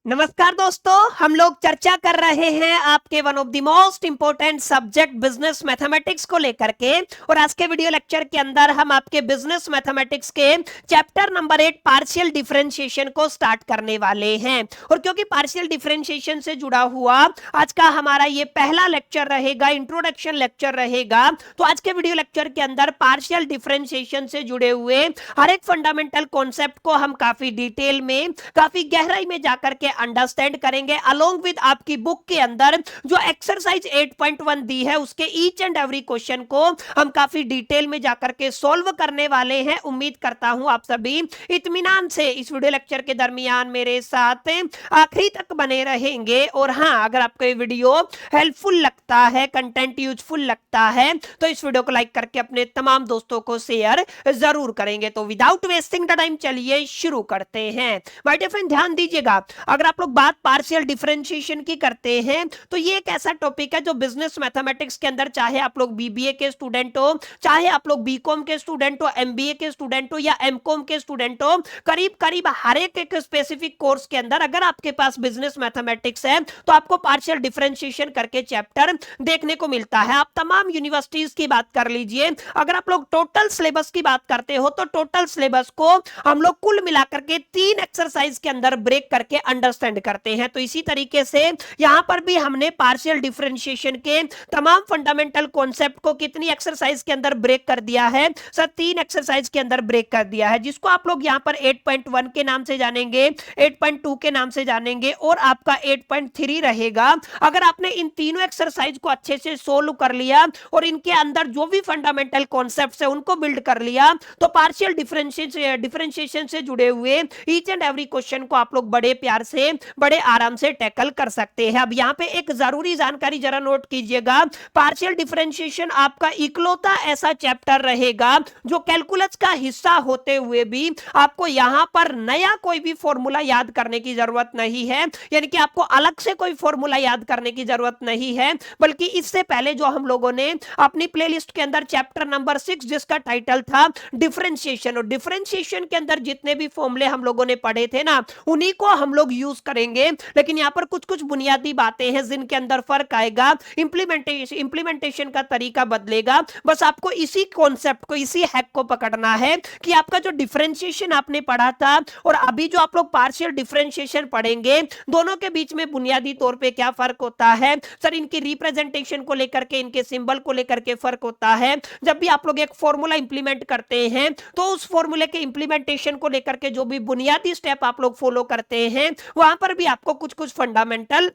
नमस्कार दोस्तों, हम लोग चर्चा कर रहे हैं आपके one of the most important subject business mathematics को लेकर के। और आज के वीडियो लेक्चर के अंदर हम आपके बिजनेस मैथमेटिक्स के चैप्टर नंबर 8 पार्शियल डिफरेंशिएशन को स्टार्ट करने वाले हैं। और क्योंकि पार्शियल डिफरेंशिएशन से जुड़ा हुआ आज का हमारा ये पहला लेक्चर रहेगा, इंट्रोडक्शन लेक्चर रहेगा, तो आज के वीडियो लेक्चर के अंदर पार्शियल डिफरेंशिएशन से जुड़े हुए हर एक फंडामेंटल कॉन्सेप्ट को हम काफी डिटेल में, काफी गहराई में जाकर के अंडरस्टैंड करेंगे। अलोंग विद आपकी बुक के अंदर जो एक्सरसाइज 8.1 दी है उसके ईच एंड एवरी क्वेश्चन को हम काफी डिटेल में जाकर के सॉल्व करने वाले हैं। उम्मीद करता हूं आप सभी इत्मीनान से इस वीडियो लेक्चर के दरमियान मेरे साथ आखिरी तक बने रहेंगे। और हाँ, अगर आपको ये वीडियो हेल्पफुल लगता है, कंटेंट यूजफुल लगता है, तो इस वीडियो को लाइक करके अपने तमाम दोस्तों को शेयर जरूर करेंगे। तो विदाउट वेस्टिंग द टाइम चलिए शुरू करते हैं। माय डियर फ्रेंड, ध्यान दीजिएगा, अगर आप लोग बात पार्शियल डिफरेंशिएशन की करते हैं तो ये एक ऐसा टॉपिक है जो बिजनेस मैथमेटिक्स के अंदर, चाहे आप लोग बीबीए के स्टूडेंट हो, चाहे आप लोग बीकॉम के स्टूडेंट हो, एमबीए के स्टूडेंट हो या एमकॉम के स्टूडेंट हो, करीब करीब हर एक स्पेसिफिक कोर्स के अंदर अगर आपके पास बिजनेस मैथमेटिक्स है तो आपको पार्शियल डिफरेंशिएशन करके चैप्टर देखने को मिलता है। आप तमाम यूनिवर्सिटीज की बात कर लीजिए, अगर आप लोग टोटल सिलेबस की बात करते हो तो टोटल सिलेबस को हम लोग कुल मिलाकर के 3 एक्सरसाइज के अंदर ब्रेक करके अंडरस्टैंड करते हैं। तो इसी तरीके से यहां पर भी हमने पार्शियल डिफरेंशिएशन के तमाम फंडामेंटल कॉन्सेप्ट को कितनी एक्सरसाइज के अंदर ब्रेक कर दिया है सर? 3 एक्सरसाइज के अंदर ब्रेक कर दिया है, जिसको आप लोग यहां पर 8.1 के नाम से जानेंगे, 8.2 के नाम से जानेंगे और आपका 8.3 रहेगा। अगर आपने इन तीनों एक्सरसाइज को अच्छे से सोल्व कर लिया और इनके अंदर जो भी फंडामेंटल कॉन्सेप्ट्स है उनको बिल्ड कर लिया तो पार्शियल डिफरेंशिएशन से जुड़े हुए ईच एंड एवरी क्वेश्चन को आप लोग बड़े प्यार से, बड़े आराम से टैकल कर सकते हैं। अब यहाँ पे एक जरूरी जानकारी जरा नोट कीजिएगा, पार्शियल डिफरेंशिएशन आपका इकलौता ऐसा चैप्टर रहेगा जो कैलकुलस का हिस्सा होते हुए भी आपको यहाँ पर नया कोई भी फॉर्मूला याद करने की जरूरत नहीं है, यानी कि आपको अलग से कोई फॉर्मूला याद करने की जरूरत नहीं है, बल्कि इससे पहले जो हम लोगों ने अपनी प्लेलिस्ट के अंदर चैप्टर नंबर 6 जिसका टाइटल था डिफरेंशिएशन, और डिफरेंशिएशन के अंदर जितने भी फॉर्मूले हम लोगों ने पढ़े थे ना उन्हीं को हम लोग यूज करेंगे। लेकिन यहाँ पर कुछ कुछ बुनियादी बातें हैं जिनके अंदर फर्क आएगा, इंप्लीमेंटेशन का तरीका बदलेगा। बस आपको इसी कॉन्सेप्ट को, इसी हैक को पकड़ना है कि आपका जो डिफरेंशिएशन आपने पढ़ा था और अभी जो आप लोग पार्शियल डिफरेंशिएशन पढ़ेंगे, दोनों के बीच में बुनियादी तौर पे क्या फर्क होता है सर? इनकी रिप्रेजेंटेशन को लेकर के, इनके सिंबल को लेकर के फर्क होता है। जब भी आप लोग एक फॉर्मूला इंप्लीमेंट करते हैं तो उस फॉर्मूले के इंप्लीमेंटेशन को लेकर के जो भी बुनियादी स्टेप आप लोग फॉलो करते हैं वहां पर भी आपको कुछ कुछ फंडामेंटल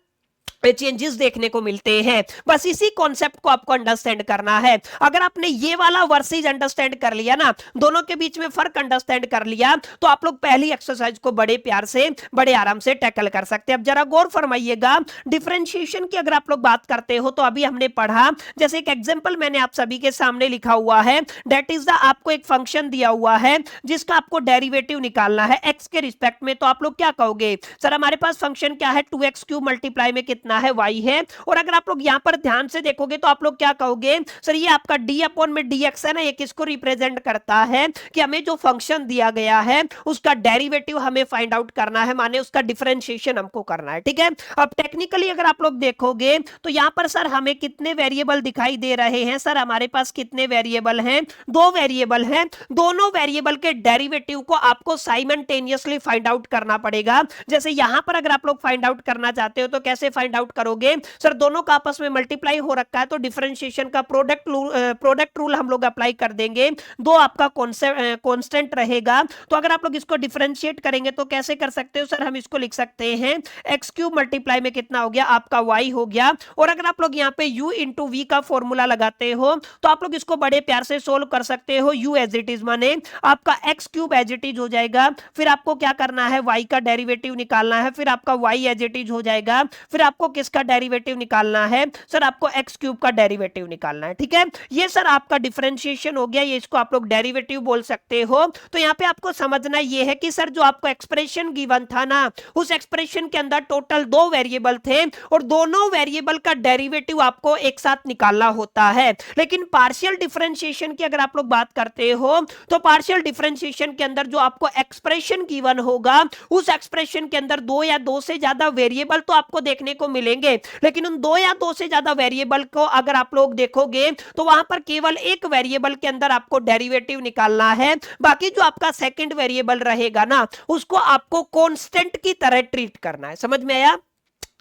चेंजेस देखने को मिलते हैं। बस इसी कॉन्सेप्ट को आपको अंडरस्टैंड करना है। अगर आपने ये वाला वर्सेस अंडरस्टैंड कर लिया ना, दोनों के बीच में फर्क अंडरस्टैंड कर लिया, तो आप लोग पहली एक्सरसाइज को बड़े प्यार से, बड़े आराम से टैकल कर सकते हैं। अब जरा गौर फरमाइएगा, डिफरेंशिएशन की अगर आप लोग बात करते हो तो अभी हमने पढ़ा, जैसे एक एग्जांपल मैंने आप सभी के सामने लिखा हुआ है, दैट इज द, आपको एक फंक्शन दिया हुआ है जिसका आपको डेरिवेटिव निकालना है एक्स के रिस्पेक्ट में। तो आप लोग क्या कहोगे सर? हमारे पास फंक्शन क्या है, 2x³ मल्टीप्लाई में कितना है, y है। और अगर आप लोग यहां पर ध्यान से देखोगे तो आप लोग क्या कहोगे सर? ये आपका d अपॉन में dx है ना, ये किसको रिप्रेजेंट करता है कि हमें जो फंक्शन दिया गया है उसका डेरिवेटिव हमें फाइंड आउट करना है, माने उसका डिफरेंशिएशन हमको करना है। ठीक है, अब टेक्निकली अगर आप लोग देखोगे तो यहां पर सर हमें कितने वेरिएबल दिखाई दे रहे हैं सर? हमारे पास कितने वेरिएबल हैं? 2 वेरिएबल हैं। दोनों वेरिएबल के डेरिवेटिव को आपको साइमल्टेनियसली फाइंड आउट करना पड़ेगा। जैसे यहां पर अगर आप लोग फाइंड आउट करना चाहते हो तो कैसे फाइंड आउट करोगे सर? दोनों का आपस में मल्टीप्लाई हो रखा है तो डिफरेंशिएशन का प्रोडक्ट रूल हम लोग अप्लाई कर देंगे। 2 आपका कांस्टेंट रहेगा, तो अगर आप लोग इसको डिफरेंशिएट करेंगे तो कैसे कर सकते हो सर? हम इसको लिख सकते हैं x³ मल्टीप्लाई में कितना हो गया आपका y हो गया। और अगर आप लोग यहाँ पे u इंटू वी का फॉर्मूला लगाते हो तो आप लोग इसको बड़े प्यार से सोल्व कर सकते हो। u एज इट इज माने आपका x³ एज इट इज हो जाएगा, फिर आपको क्या करना है, y का डेरिवेटिव निकालना है, फिर आपका y एज इट इज हो जाएगा, फिर आपको किसका डेरिवेटिव निकालना है सर, आपको एक्स क्यूब का डेरिवेटिव निकालना है। ठीक है, ये सर आपका डिफरेंशिएशन हो गया, ये इसको आप लोग डेरिवेटिव बोल सकते हो। तो यहाँ पे आपको समझना ये है कि सर जो आपको एक्सप्रेशन गिवन था ना, उस एक्सप्रेशन के अंदर टोटल 2 वेरिएबल थे और दोनों वेरिएबल का डेरिवेटिव आपको एक साथ निकालना होता है। लेकिन पार्शियल डिफरेंशिएशन की अगर आप लोग बात करते हो तो पार्शियल डिफरेंशिएशन के अंदर जो आपको एक्सप्रेशन गिवन होगा, उस एक्सप्रेशन के अंदर 2 या 2 से ज्यादा वेरिएबल तो आपको देखने को मिलेंगे, लेकिन उन 2 या 2 से ज्यादा वेरिएबल को अगर आप लोग देखोगे तो वहां पर केवल एक वेरिएबल के अंदर आपको डेरिवेटिव निकालना है। बाकी जो आपका सेकंड वेरिएबल रहेगा ना, उसको आपको कांस्टेंट की तरह ट्रीट करना है। समझ में आया?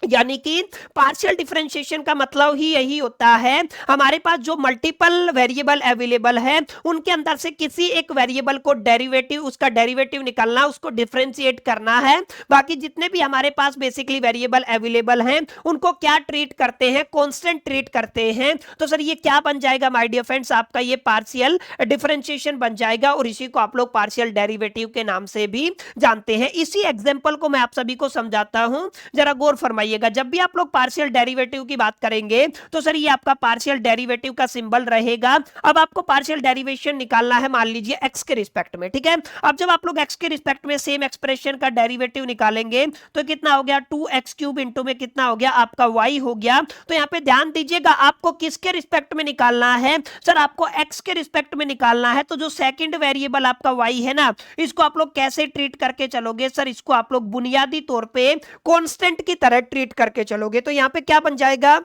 यानी कि पार्शियल डिफरेंशिएशन का मतलब ही यही होता है, हमारे पास जो मल्टीपल वेरिएबल अवेलेबल है उनके अंदर से किसी एक वेरिएबल को डेरिवेटिव, उसका डेरिवेटिव निकालना, उसको डिफरेंशिएट करना है। बाकी जितने भी हमारे पास बेसिकली वेरिएबल अवेलेबल हैं उनको क्या ट्रीट करते हैं, कांस्टेंट ट्रीट करते हैं। तो सर ये क्या बन जाएगा माय डियर फ्रेंड्स, आपका ये पार्शियल डिफरेंशिएशन बन जाएगा और इसी को आप लोग पार्शियल डेरिवेटिव के नाम से भी जानते हैं। इसी एग्जांपल को मैं आप सभी को समझाता हूं, जरा गौर फरमाइए। जब भी आप लोग पार्शियल डेरिवेटिव की बात करेंगे तो सर ये आपका पार्शियल डेरिवेटिव का सिंबल रहेगा। अब आपको पार्शियल डेरिवेशन निकालना है मान लीजिए एक्स के रिस्पेक्ट में। ठीक है, अब जब आप लोग एक्स के रिस्पेक्ट में सेम एक्सप्रेशन का डेरिवेटिव निकालेंगे तो कितना हो गया, 2x क्यूब इंटू में कितना हो गया आपका y हो गया। तो यहां पे ध्यान दीजिएगा, आपको किसके रिस्पेक्ट में निकालना है सर, आपको x के रिस्पेक्ट में निकालना है। तो जो सेकंड वेरिएबल आपका y है ना, इसको आप लोग कैसे ट्रीट करके चलोगे सर, इसको आप लोग बुनियादी तौर पे कांस्टेंट की तरह ट्रीट करके चलोगे। तो यहां पे क्या बन जाएगा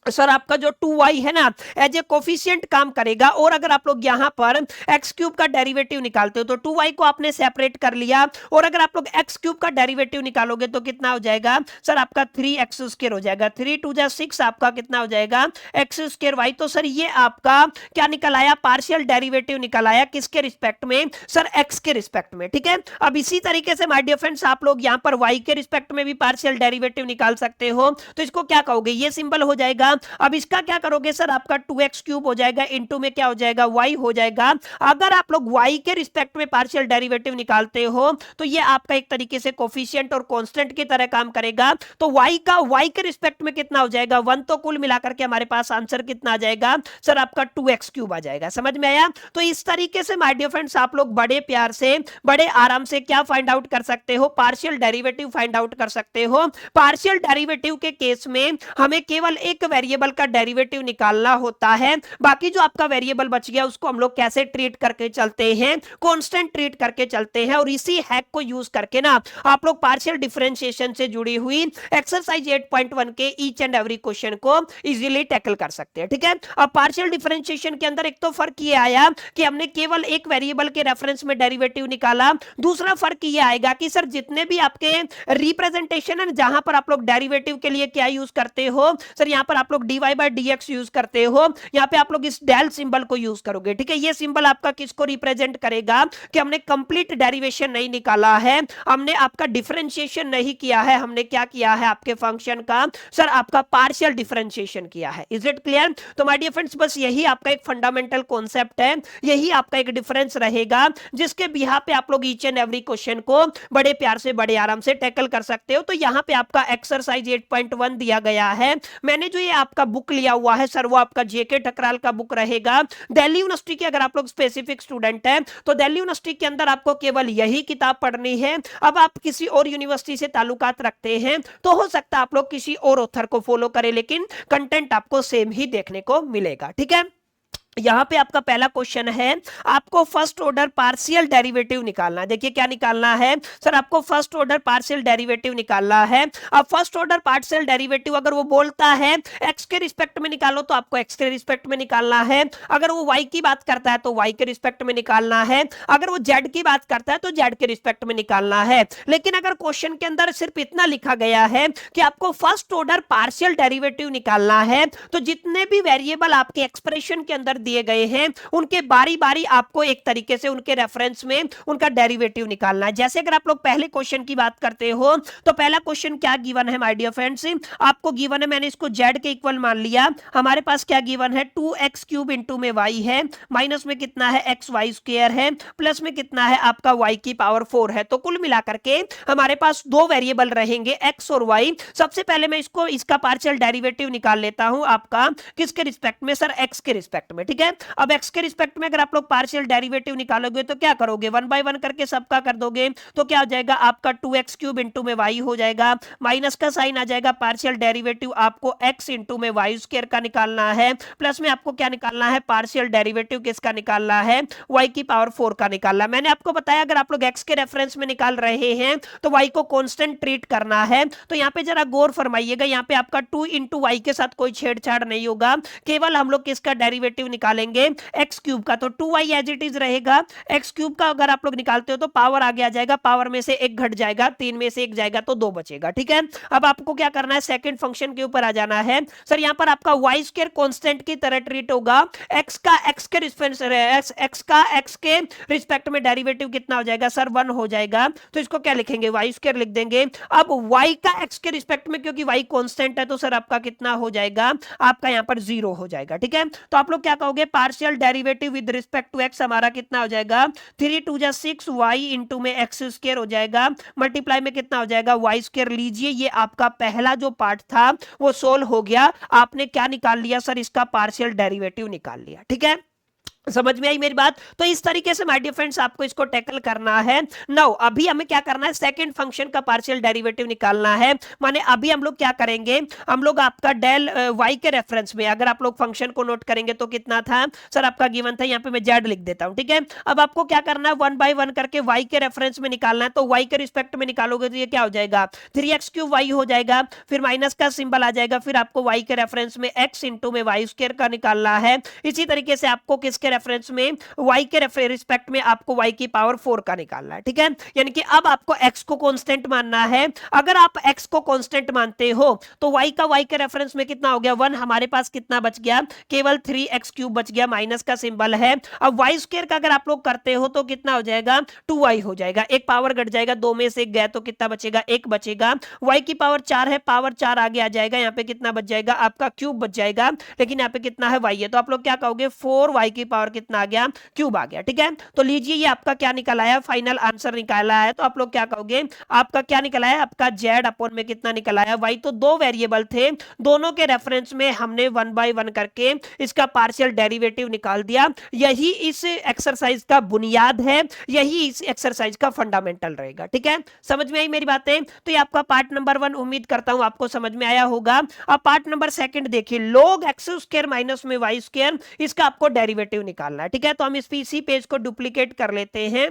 सर, आपका जो 2y है ना एज ए कोफिशिएंट काम करेगा। और अगर आप लोग यहां पर एक्स क्यूब का डेरिवेटिव निकालते हो तो 2y को आपने सेपरेट कर लिया, और अगर आप लोग एक्स क्यूब का डेरिवेटिव निकालोगे तो कितना हो जाएगा सर, आपका 3x स्क्वायर हो जाएगा। 3 2 जा 6 आपका कितना हो जाएगा x स्क्वायर y। तो सर ये आपका क्या निकल आया, पार्शियल डेरिवेटिव निकल आया, किसके रिस्पेक्ट में सर, x के रिस्पेक्ट में। ठीक है, अब इसी तरीके से माय डियर फ्रेंड्स आप लोग यहां पर y के रिस्पेक्ट में भी पार्शियल डेरिवेटिव निकाल सकते हो। तो इसको क्या कहोगे, ये सिंबल हो जाएगा। अब इसका क्या करोगे सर, आपका 2x क्यूब हो जाएगा, इंटू में क्या हो जाएगा y हो जाएगा। अगर आप लोग y के रिस्पेक्ट में पार्शियल डेरिवेटिव निकालते हो तो ये आपका एक तरीके से कोफिशिएंट और कांस्टेंट की तरह काम करेगा। तो y का y के रिस्पेक्ट में कितना हो जाएगा 1। तो कुल मिलाकर के हमारे पास आंसर कितना आ जाएगा सर, आपका 2x क्यूब आ जाएगा। समझ में आया? तो इस तरीके से माय डियर फ्रेंड्स आप लोग बड़े प्यार से, बड़े आराम से क्या फाइंड आउट कर सकते हो, पार्शियल डेरिवेटिव फाइंड आउट कर सकते हो। पार्शियल डेरिवेटिव के केस में हमें केवल एक वेरिएबल का डेरिवेटिव निकालना होता है, बाकी जो आपका वेरिएबल बच गया उसको हम लोग कैसे ट्रीट करके चलते हैं, कांस्टेंट ट्रीट करके चलते हैं। और इसी हैक को यूज करके ना आप लोग पार्शियल डिफरेंशिएशन से जुड़ी हुई एक्सरसाइज 8.1 के ईच एंड एवरी क्वेश्चन को इजीली टैकल कर सकते हैं। ठीक है, अब पार्शियल डिफरेंशिएशन के अंदर एक तो फर्क ये आया कि हमने केवल एक वेरिएबल के रेफरेंस में डेरिवेटिव निकाला। दूसरा फर्क ये आएगा कि सर जितने भी आपके रिप्रेजेंटेशन है जहां पर आप लोग डेरिवेटिव के लिए क्या यूज करते हो सर, यहां पर आप लोग dy by dx यूज करते हो, यहां पे आप लोग इस डेल सिंबल को यूज करोगे। ठीक है, ये सिंबल आपका किसको रिप्रेजेंट करेगा कि हमने कंप्लीट डेरिवेशन नहीं निकाला है, हमने आपका डिफरेंशिएशन नहीं किया है, हमने क्या किया है आपके फंक्शन का सर, आपका पार्शियल डिफरेंशिएशन किया है। Is it clear? तो माय डियर फ्रेंड्स बस यही आपका एक फंडामेंटल कॉन्सेप्ट है, यही आपका एक डिफरेंस रहेगा जिसके बिहाफ पे आप लोग ईच एंड एवरी क्वेश्चन को बड़े प्यार से, बड़े आराम से टैकल कर सकते हो। तो यहां पे आपका एक्सरसाइज 8.1 दिया गया है। मैंने जो ये आपका बुक लिया हुआ है सर, वो आपका जेके ठकराल का बुक रहेगा। दिल्ली यूनिवर्सिटी के अगर आप लोग स्पेसिफिक स्टूडेंट हैं तो दिल्ली यूनिवर्सिटी के अंदर आपको केवल यही किताब पढ़नी है। अब आप किसी और यूनिवर्सिटी से ताल्लुकात रखते हैं तो हो सकता है आप लोग किसी और ऑथर को फॉलो करें, लेकिन कंटेंट आपको सेम ही देखने को मिलेगा। ठीक है, यहां पे आपका पहला क्वेश्चन है, आपको फर्स्ट ऑर्डर पार्शियल डेरिवेटिव निकालना है। देखिए क्या निकालना है सर, आपको फर्स्ट ऑर्डर पार्शियल डेरिवेटिव निकालना है। अब फर्स्ट ऑर्डर पार्शियल डेरिवेटिव अगर वो बोलता है एक्स के रिस्पेक्ट में निकालो तो आपको एक्स के रिस्पेक्ट में निकालना है। अगर वो वाई की बात करता है तो वाई के रिस्पेक्ट में निकालना है। अगर वो जेड की बात करता है तो जेड के रिस्पेक्ट में निकालना है। लेकिन अगर क्वेश्चन के अंदर सिर्फ इतना लिखा गया है कि आपको फर्स्ट ऑर्डर पार्शियल डेरिवेटिव निकालना है, तो जितने भी वेरिएबल आपके एक्सप्रेशन के अंदर दिए गए हैं उनके बारी बारी आपको एक तरीके से उनके रेफरेंस में उनका डेरिवेटिव निकालना है। जैसे अगर आप लोग पहले क्वेश्चन की बात करते हो तो पहला क्वेश्चन क्या गिवन है माय डियर फ्रेंड्स, आपको गिवन है, मैंने इसको z के इक्वल मान लिया, हमारे पास क्या गिवन है 2x क्यूब इंटू में y है, माइनस में कितना है एक्स वाई स्क्वायर है, प्लस में कितना है आपका y की पावर 4 है। तो कुल मिलाकर के हमारे पास दो वेरिएबल रहेंगे x और y। सबसे पहले मैं इसको इसका पार्शियल डेरिवेटिव निकाल लेता हूं आपका किसके रिस्पेक्ट में सर, x के रिस्पेक्ट में। ठीक है, अब x के रिस्पेक्ट में अगर आप लोग पार्शियल डेरिवेटिव निकालोगे तो क्या करोगे, 1 बाय 1 करके सबका कर दोगे तो क्या हो जाएगा आपका 2x क्यूब इंटू में y हो जाएगा, माइनस का साइन आ जाएगा, पार्शियल डेरिवेटिव आपको x इंटू में y स्क्वायर का निकालना है, प्लस में आपको क्या निकालना है, पार्शियल डेरिवेटिव किसका निकालना है, y की पावर 4 का निकालना। मैंने आपको बताया अगर आप लोग x के रेफरेंस में निकाल रहे हैं तो y को कांस्टेंट ट्रीट करना है। तो यहाँ पे जरा गौर फरमाइएगा, यहाँ पे आपका 2 इंटू वाई के साथ कोई छेड़छाड़ नहीं होगा, केवल हम लोग किसका डेरिवेटिव निकालेंगे, एक्स क्यूब का। तो 2y एज इट इज रहेगा, एक्स क्यूब का अगर आप लोग निकालते हो तो पावर आगे आ जाएगा, पावर में से एक घट जाएगा, 3 में से एक जाएगा तो 2 बचेगा। ठीक है, अब आपको क्या करना है, सेकंड फंक्शन के ऊपर आ जाना है। सर यहाँ पर आपका वाई स्क्वायर कांस्टेंट की तरह ट्रीट होगा, एक्स का एक्स के रिस्पेक्ट में डेरिवेटिव कितना हो जाएगा सर, 1 हो जाएगा। तो इसको क्या लिखेंगे, वाई स्क्वायर लिख देंगे। अब y का x के रिस्पेक्ट में क्योंकि y कांस्टेंट है तो सर आपका कितना हो जाएगा, आपका यहां पर 0 हो जाएगा। ठीक है, तो आप लोग क्या कहोगे, partial derivative with respect to x हमारा कितना हो जाएगा, 3 2 जा 6 y इंटू में x स्क्वायर हो जाएगा, मल्टीप्लाई में कितना हो जाएगा y स्क्वायर। लीजिए ये आपका पहला जो पार्ट था वो सोल्व हो गया, आपने क्या निकाल लिया सर, इसका पार्शियल डेरिवेटिव निकाल लिया। ठीक है, समझ में आई मेरी बात। तो इस तरीके से माय डियर फ्रेंड्स आपको इसको टैकल करना है। नाउ अभी हमें क्या करना है, सेकंड फंक्शन का पार्शियल डेरिवेटिव निकालना है। माने अभी हम लोग क्या करेंगे, हम लोग आपका डेल y के रेफरेंस में अगर आप लोग फंक्शन को नोट करेंगे तो कितना था सर, आपका गिवन था, यहाँ पे मैं z लिख देता हूं। ठीक है, अब आपको क्या करना है, 1 बाय 1 करके y के रेफरेंस में निकालना है। तो y के रिस्पेक्ट में निकालोगे तो ये क्या हो जाएगा, 3x क्यूब y हो जाएगा, फिर माइनस का सिंबल आ जाएगा, फिर आपको y के रेफरेंस में x इंटू में y स्क्वायर का निकालना है। इसी तरीके से आपको किसके रेफरेंस में, y के रिस्पेक्ट में आपको y की पावर 4 का निकालना है। ठीक है, यानी कि अब आपको x को कांस्टेंट मानना है। अगर आप x को कांस्टेंट मानते हो तो y का y के रेफरेंस में कितना हो गया, 1, हमारे पास कितना बच गया, केवल 3x क्यूब बच गया, माइनस का सिंबल है। अब y स्क्वायर का अगर आप लोग करते हो तो कितना हो जाएगा, 2y हो जाएगा, एक पावर घट जाएगा, 2 में से एक गया तो कितना बचेगा, 1 बचेगा। y की पावर 4 है, पावर 4 आगे आ जाएगा, यहाँ पे कितना बच जाएगा, आपका क्यूब बच जाएगा, लेकिन यहाँ पे कितना है, y है। तो आप लोग क्या कहोगे, 4y की पावर कितना आ गया, क्यूब आ गया। ठीक है, तो लीजिए ये आपका क्या निकल आया, फाइनल आंसर निकाला है। तो आप लोग क्या कहोगे, आपका क्या निकल आया, आपका z अपॉन में कितना निकल आया, y। तो दो वेरिएबल थे, दोनों के रेफरेंस में हमने 1 बाय 1 करके इसका पार्शियल डेरिवेटिव निकाल दिया। यही इस एक्सरसाइज का बुनियाद है, यही इस एक्सरसाइज का फंडामेंटल रहेगा। ठीक है, समझ में आई मेरी बातें। तो ये आपका पार्ट नंबर 1 उम्मीद करता हूं आपको समझ में आया होगा। अब पार्ट नंबर 2 देखिए, log x स्क्वायर माइनस में y स्क्वायर, इसका आपको डेरिवेटिव निकालना है। ठीक है, तो हम इसी पेज को डुप्लीकेट कर लेते हैं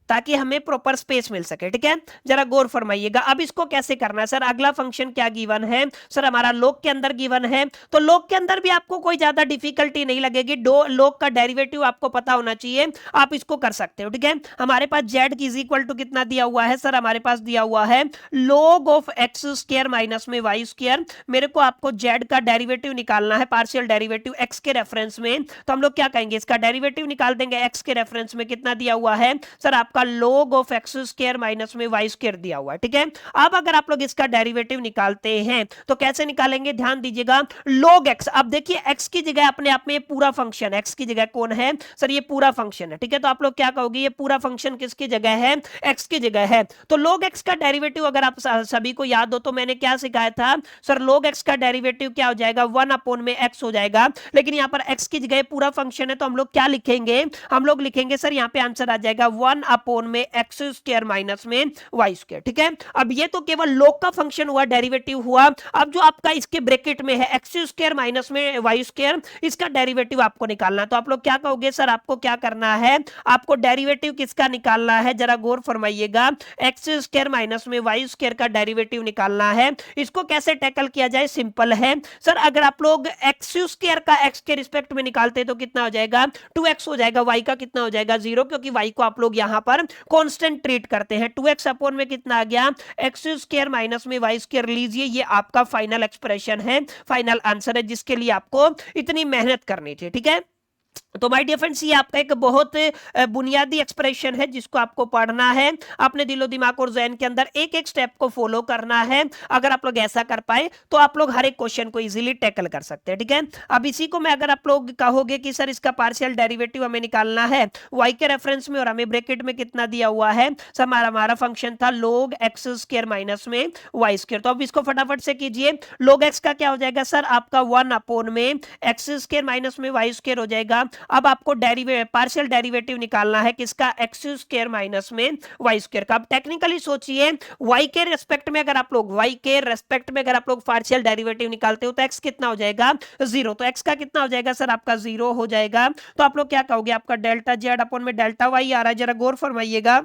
ताकि हमें प्रॉपर स्पेस मिल सके। ठीक है, जरा गौर फरमाइएगा। अब इसको कैसे करना है सर, अगला फंक्शन क्या गिवन है सर, हमारा log के अंदर गिवन है। तो log के अंदर भी आपको कोई ज्यादा डिफिकल्टी नहीं लगेगी, log का डेरिवेटिव आपको पता होना चाहिए, आप इसको कर सकते हो। ठीक है, हमारे पास z की इज इक्वल टू कितना दिया हुआ है सर, हमारे पास दिया हुआ है log of x square minus में y स्क्वायर। मेरे को आपको z का डेरिवेटिव निकालना है, पार्शियल डेरिवेटिव x के रेफरेंस में। तो हम लोग क्या कहेंगे, इसका डेरिवेटिव निकाल देंगे। x के रेफरेंस में कितना दिया हुआ है सर, आपका log of x square minus में y स्क्वायर दिया हुआ है। ठीक है, अब अगर आप लोग इसका डेरिवेटिव निकालते हैं तो कैसे निकालेंगे, ध्यान दीजिएगा। log x, अब देखिए x की जगह अपने आप में पूरा फंक्शन, x की जगह कौन है सर, ये पूरा फंक्शन है। ठीक है, तो आप लोग क्या कहोगे, ये पूरा फंक्शन किसकी जगह है, x की जगह है। तो log x का डेरिवेटिव अगर आप सभी को याद हो तो मैंने क्या सिखाया था सर, log x का डेरिवेटिव क्या हो जाएगा, 1 अपॉन में x हो जाएगा। लेकिन यहाँ पर x की जगह पूरा फंक्शन है तो हम लोग क्या लिखेंगे, हम लोग लिखेंगे सर, यहाँ पे आंसर आ जाएगा 1 अपॉन में एक्स स्क्वायर माइनस में वाई स्क्वायर। ठीक है, अब ये तो केवल log का फंक्शन हुआ, डेरिवेटिव हुआ। अब जो आपका इसके ब्रैकेट में है एक्स स्क्वायर माइनस में वाई स्क्वायर, इसका डेरिवेटिव आपको निकालना है। तो आप लोग क्या कहोगे सर, आपको क्या करना है, आपको डेरिवेटिव किसका निकालना है, जरा गौर फरमाइएगा। एक्स स्क्वायर माइनस में वाई स्क्वायर का डेरिवेटिव निकालना है। इसको कैसे टैकल किया जाए, सिंपल है सर, अगर आप लोग एक्स स्क्वायर का एक्स के रिस्पेक्ट में निकालते तो कितना हो जाएगा, 2x हो जाएगा, y का कितना हो जाएगा 0, क्योंकि y को आप लोग यहां पर पर कांस्टेंट ट्रीट करते हैं। 2x अपॉन में कितना आ गया, एक्स स्क्वायर माइनस में वाई स्क्वायर लीजिए, ये आपका फाइनल एक्सप्रेशन है, फाइनल आंसर है, जिसके लिए आपको इतनी मेहनत करनी थी। ठीक है, तो माय डियर फ्रेंड्स, ये आपका एक बहुत बुनियादी एक्सप्रेशन है जिसको आपको पढ़ना है, अपने दिलो दिमाग और ज़हन के अंदर एक एक स्टेप को फॉलो करना है। अगर आप लोग ऐसा कर पाए तो आप लोग हर एक क्वेश्चन को इजीली टैकल कर सकते हैं। ठीक है, अब इसी को मैं अगर आप लोग कहोगे कि सर इसका पार्शियल डेरिवेटिव हमें निकालना है y के रेफरेंस में और हमें ब्रैकेट में कितना दिया हुआ है, सर हमारा फंक्शन था log x स्क्वायर माइनस में y स्क्वायर, तो अब इसको फटाफट से कीजिए। log x का क्या हो जाएगा सर, आपका 1 अपॉन में x स्क्वायर माइनस में y स्क्वायर हो जाएगा। अब आपको पार्शियल डेरिवेटिव निकालना है किसका, एक्स स्क्वायर माइनस में वाई स्क्वायर का। अब टेक्निकली सोचिए, y के रेस्पेक्ट में अगर आप लोग पार्शियल डेरिवेटिव निकालते हो तो x कितना हो जाएगा, 0। तो x का कितना हो जाएगा सर, आपका 0 हो जाएगा। तो आप लोग क्या कहोगे, आपका डेल्टा जेड अपॉन में डेल्टा वाई आ रहा है, जरा गौर फरमाइएगा।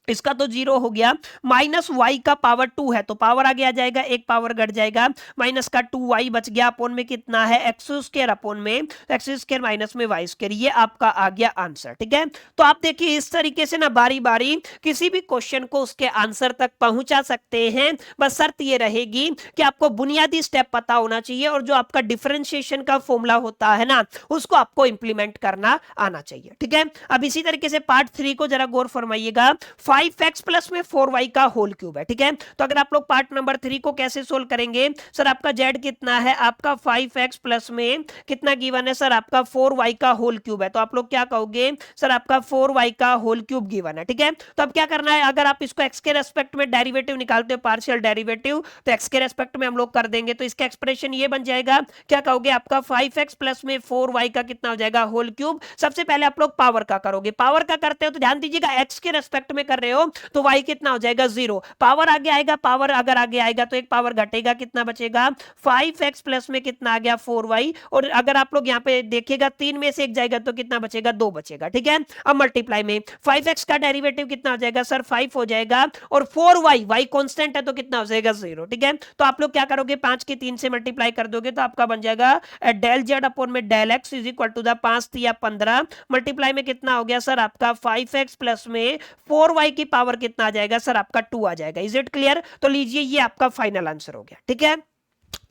इसका तो 0 हो गया, माइनस y का पावर 2 है तो पावर आगे आ जाएगा, एक पावर घट जाएगा, माइनस का 2y बच गया, अपॉन में कितना है, एक्स स्क्वायर अपॉन में एक्स स्क्वायर माइनस में वाई स्क्वायर, ये आपका आ गया आंसर। ठीक है, तो आप देखिए इस तरीके से ना बारी बारी किसी भी क्वेश्चन को उसके आंसर तक पहुंचा सकते हैं। बस शर्त ये रहेगी कि आपको बुनियादी स्टेप पता होना चाहिए और जो आपका डिफरेंशिएशन का फॉर्मूला होता है ना, उसको आपको इंप्लीमेंट करना आना चाहिए। ठीक है, अब इसी तरीके से पार्ट 3 को जरा गौर फरमाइएगा। 5x प्लस में 4y का होल क्यूब है। ठीक है, तो अगर आप लोग पार्ट नंबर 3 को कैसे सोल्व करेंगे, सर आपका z कितना है, आपका 5x प्लस में कितना गिवन है सर, आपका 4y का होल क्यूब है। तो आप लोग क्या कहोगे सर, आपका 4y का होल क्यूब गिवन है। ठीक है, तो अब क्या करना है, अगर आप इसको x के रेस्पेक्ट में डेरिवेटिव निकालते हो पार्शियल डेरिवेटिव, तो x के रेस्पेक्ट में हम लोग कर देंगे, तो इसका एक्सप्रेशन ये बन जाएगा, क्या कहोगे, आपका 5x प्लस में 4y का कितना हो जाएगा, होल क्यूब। सबसे पहले आप लोग पावर का करोगे, पावर का करते हो तो ध्यान दीजिएगा x के रेस्पेक्ट में कर रहे हो तो y कितना हो जाएगा, 0। पावर आगे आएगा, पावर अगर आगे आएगा तो एक पावर घटेगा, कितना बचेगा, 5x प्लस में कितना आ गया, 4y, और अगर आप लोग यहाँ पे देखिएगा 3 में से एक जाएगा तो कितना बचेगा, 2 बचेगा। ठीक है, अब मल्टीप्लाई में 5x का डेरिवेटिव कितना हो जाएगा सर, 5 हो जाएगा, और 4y, y कांस्टेंट है तो कितना हो जाएगा, 0। ठीक है, तो आप लोग क्या करोगे, 5 की 3 से मल्टीप्लाई कर दोगे तो आपका बन जाएगा डेल जेड अपॉन में del x is equal to the 5 या 15 मल्टीप्लाई में कितना हो गया सर, आपका 5x प्लस में 4y की पावर कितना आ जाएगा सर, आपका 2 आ जाएगा। Is it clear? तो लीजिए ये आपका फाइनल आंसर हो गया। ठीक है,